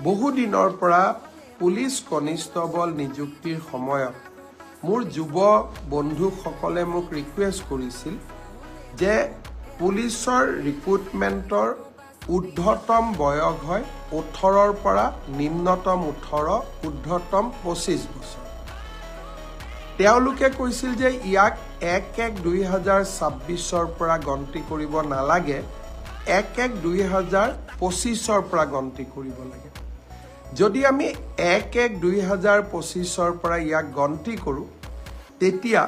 বহু দিনৰ পৰা পুলিচ কনিষ্টবল নিযুক্তিৰ সময়ত মোৰ যুৱ বন্ধুসকলে মোক ৰিকুৱেষ্ট কৰিছিল যে পুলিচৰ ৰিক্ৰুটমেণ্টৰ ঊৰ্ধ্বতম বয়স হয় 18ৰ পৰা নিম্নতম 18, ঊৰ্ধ্বতম 25 বছৰ। তেওঁলোকে কৈছিল যে ইয়াক 1-1-2026ৰ পৰা গন্তি কৰিব নালাগে, 1-1-2025ৰ পৰা গন্তি কৰিব লাগে। যদি আমি 1-1-2025ৰ পৰা ইয়াক গন্তি কৰোঁ, তেতিয়া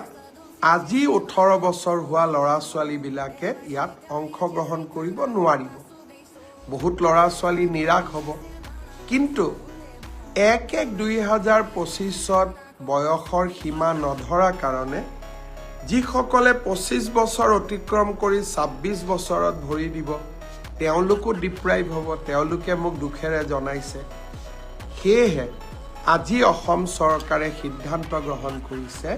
আজি 18 বছৰ হোৱা ল'ৰা ছোৱালীবিলাকে ইয়াত অংশগ্ৰহণ কৰিব নোৱাৰিব। বহুত ল'ৰা ছোৱালী নিৰাশ হ'ব। কিন্তু 1-1-2025ত বয়সৰ সীমা নধৰা কাৰণে যিসকলে 25 বছৰ অতিক্ৰম কৰি 26 বছৰত ভৰি দিব, তেওঁলোকো ডিপ্ৰাইভ হ'ব। তেওঁলোকে মোক দুখেৰে জনাইছে। সেয়েহে আজি অসম চৰকাৰে সিদ্ধান্ত গ্ৰহণ কৰিছে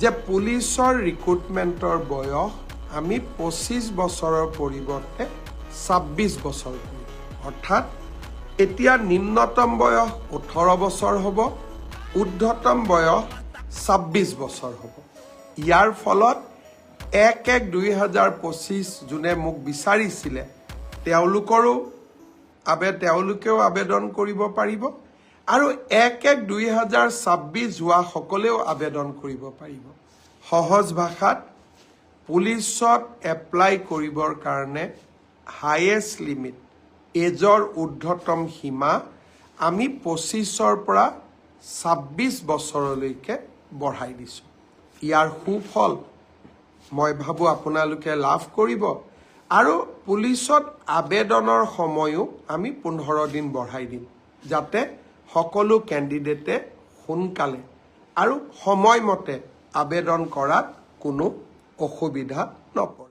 যে পুলিচৰ ৰিক্ৰুটমেণ্টৰ বয়স আমি 25 বছৰৰ পৰিৱৰ্তে 26 বছৰ কৰিম। অৰ্থাৎ এতিয়া নিম্নতম বয়স 18 বছৰ হ'ব, ঊৰ্ধ্বতম বয়স 26 বছৰ হ'ব। ইয়াৰ ফলত 1-1-2025 যোনে মোক বিচাৰিছিলে তেওঁলোকেও আবেদন কৰিব পাৰিব আৰু 1-1-2026 হোৱা সকলেও আবেদন কৰিব পাৰিব। সহজ ভাষাত পুলিচত এপ্লাই কৰিবৰ কাৰণে হাইয়েষ্ট লিমিট, এজৰ ঊৰ্ধ্বতম সীমা আমি 25ৰ পৰা 26 বছৰলৈকে বঢ়াই দিছোঁ। ইয়াৰ সুফল মই ভাবোঁ আপোনালোকে লাভ কৰিব আৰু পুলিচত আবেদনৰ সময়ো আমি 15 দিন বঢ়াই দিম, যাতে সকলো কেণ্ডিডেটে সোনকালে আৰু সময়মতে আবেদন কৰাত কোনো অসুবিধা নপৰে।